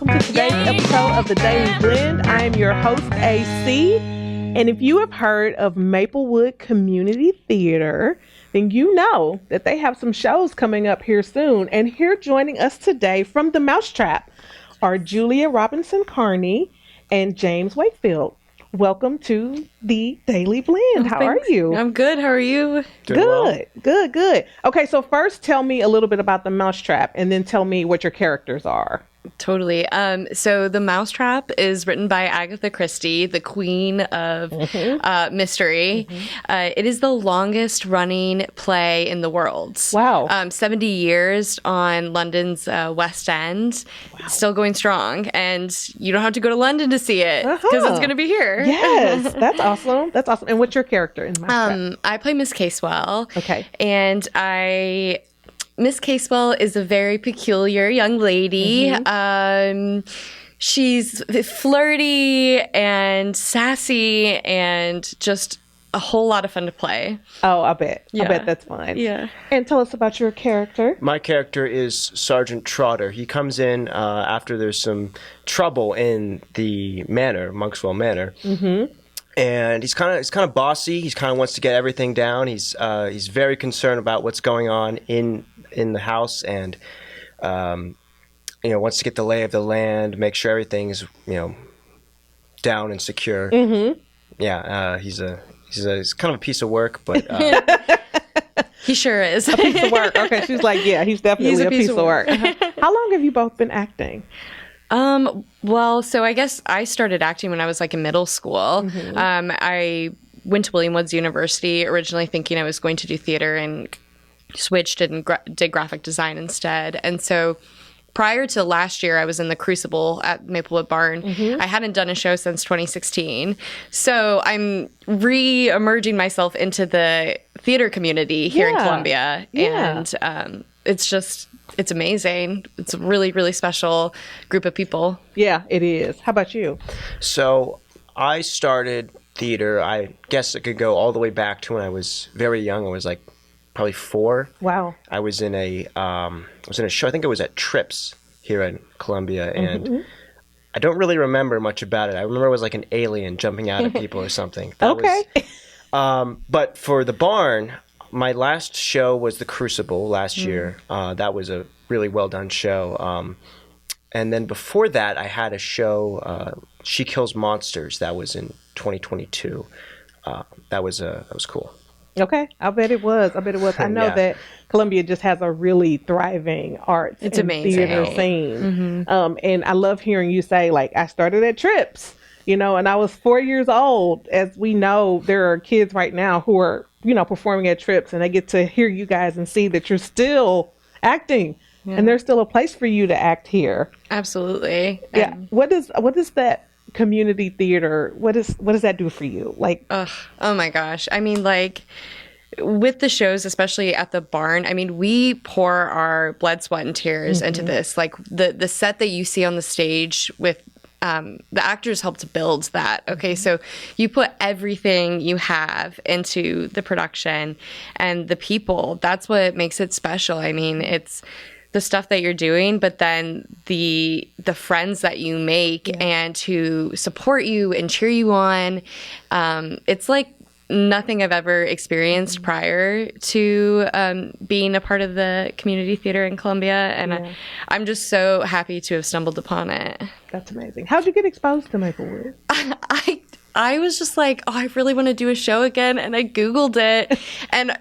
welcome to today's episode of the Daily Blend. I am your host, AC. And if you have heard of Maplewood Community Theater, then you know that they have some shows coming up here soon. And here joining us today from the Mousetrap are Julia Robinson-Carney and James Wakefield. Welcome to the Daily Blend. How are you? I'm good. How are you? Good. Okay, so first tell me a little bit about the Mousetrap and then tell me what your characters are. Totally. So the Mousetrap is written by Agatha Christie, the queen of mystery. It is the longest running play in the world. Wow. 70 years on London's West End. Wow. Still going strong. And you don't have to go to London to see it because it's going to be here. Yes. That's awesome. That's awesome. And what's your character in Mousetrap? I play Miss Casewell. Okay. And Miss Casewell is a very peculiar young lady. She's flirty and sassy and just a whole lot of fun to play. Oh, I bet. Yeah. I bet that's fun. Yeah. And tell us about your character. My character is Sergeant Trotter. He comes in after there's some trouble in the manor, Monkswell Manor. And he's kind of bossy. He's kind of wants to get everything down. He's very concerned about what's going on in the house, and wants to get the lay of the land, make sure everything's down and secure. He's kind of a piece of work, but he sure is a piece of work. Okay, she's like, yeah, he's definitely a piece of work. How long have you both been acting? Well, so I guess I started acting when I was in middle school. I went to William Woods University originally thinking I was going to do theater and switched and did graphic design instead. And so prior to last year, I was in the Crucible at Maplewood Barn. I hadn't done a show since 2016. So I'm re-emerging myself into the theater community here in Columbia. Yeah. And it's amazing. It's a really, really special group of people. Yeah, it is. How about you? So I started theater. I guess it could go all the way back to when I was very young. I was probably 4. Wow. I was in a show. I think it was at Trips here in Columbia, and I don't really remember much about it. I remember it was like an alien jumping out at people or something. But for the barn, my last show was the Crucible last year. That was a really well done show. And then before that, I had a show, She Kills Monsters. That was in 2022. That was cool. Okay, I bet it was. I know that Columbia just has a really thriving arts and theater scene. And I love hearing you say, I started at Trips, and I was 4 years old. As we know, there are kids right now who are, performing at Trips, and they get to hear you guys and see that you're still acting. Yeah. And there's still a place for you to act here. Absolutely. Yeah. What is that community theater? What does that do for you? Oh my gosh. I mean, with the shows, especially at the barn, I mean, we pour our blood, sweat, and tears into this. The set that you see on the stage with the actors helped build that. Okay, so you put everything you have into the production, and the people, that's what makes it special. I mean, it's the stuff that you're doing, but then the friends that you make and who support you and cheer you on. It's like nothing I've ever experienced prior to being a part of the community theater in Columbia, and I'm just so happy to have stumbled upon it. That's amazing. How'd you get exposed to Maplewood? I was just like, I really want to do a show again, and I Googled it, and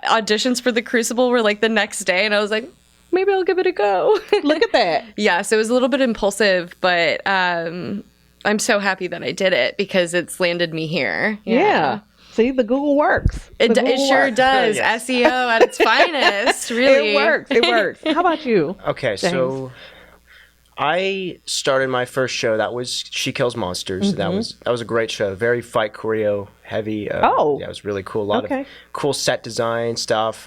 auditions for the Crucible were the next day, and I was like, maybe I'll give it a go. Look at that. Yeah, so it was a little bit impulsive, but I'm so happy that I did it because it's landed me here. Yeah. See, the Google works. It sure does. Yes. SEO at its finest, really. It works. How about you? Okay, James? So I started my first show. That was She Kills Monsters. That was a great show. Very fight choreo heavy. Yeah, it was really cool. A lot of cool set design stuff.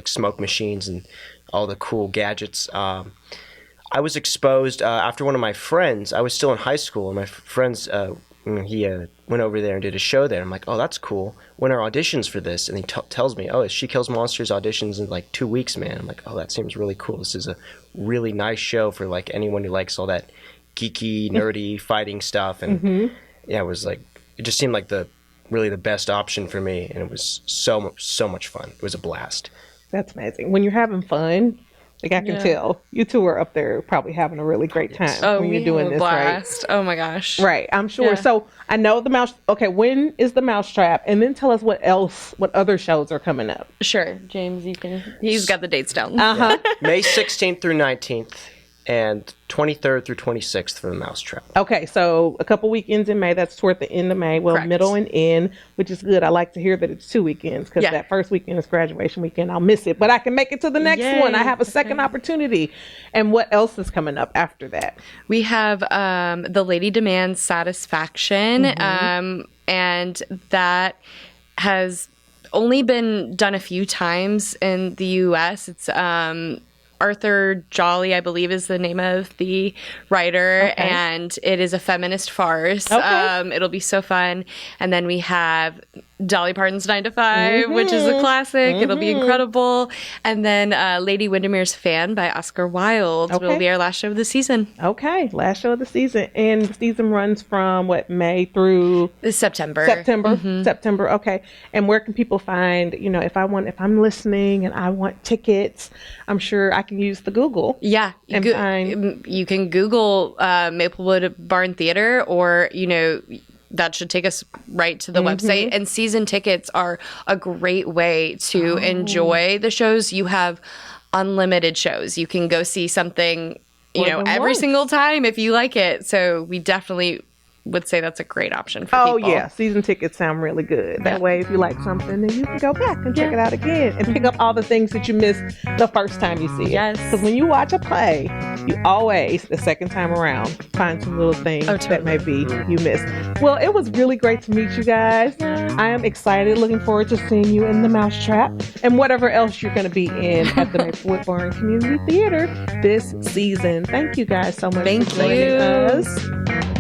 Smoke machines and all the cool gadgets. I was exposed after one of my friends. I was still in high school, and my friends And he went over there and did a show there. I'm like, oh, that's cool. When are auditions for this? And he tells me, oh, She Kills Monsters auditions in like 2 weeks, man. I'm like, oh, that seems really cool. This is a really nice show for like anyone who likes all that geeky, nerdy fighting stuff. And yeah, it was like, it just seemed like really the best option for me. And it was so much fun. It was a blast. That's amazing. When you're having fun, like I can tell, you two are up there probably having a really great time when you're doing this, blast. Right? Oh my gosh. Right, I'm sure. Yeah. So I know when is the Mousetrap? And then tell us what other shows are coming up. Sure, James, he's got the dates down. Uh-huh. Yeah. May 16th through 19th and 23rd through 26th for the Mousetrap. Okay, so a couple weekends in May. That's toward the end of May. Well, correct. Middle and end, which is good. I like to hear that it's 2 weekends because that first weekend is graduation weekend. I'll miss it, but I can make it to the next one. I have a second opportunity. And what else is coming up after that? We have The Lady Demands Satisfaction, and that has only been done a few times in the U.S. It's Arthur Jolly, I believe, is the name of the writer, and it is a feminist farce. It'll be so fun. And then we have Dolly Parton's 9 to 5, which is a classic. It'll be incredible. And then Lady Windermere's Fan by Oscar Wilde will be our last show of the season. Okay, last show of the season. And the season runs from May through September. September. Okay. And where can people find, if I'm listening and I want tickets, I'm sure I can use the Google. Yeah. You can Google Maplewood Barn Theater, or, that should take us right to the website. And season tickets are a great way to enjoy the shows. You have unlimited shows. You can go see something, every single time if you like it. So we definitely would say that's a great option for people. Oh, yeah. Season tickets sound really good. That way, if you like something, then you can go back and check it out again and pick up all the things that you missed the first time you see it. Yes. Because when you watch a play, you always, the second time around, find some little things that maybe you missed. Well, it was really great to meet you guys. I am excited, looking forward to seeing you in the Mousetrap and whatever else you're going to be in at the Maplewood Barn Community Theater this season. Thank you guys so much for joining us.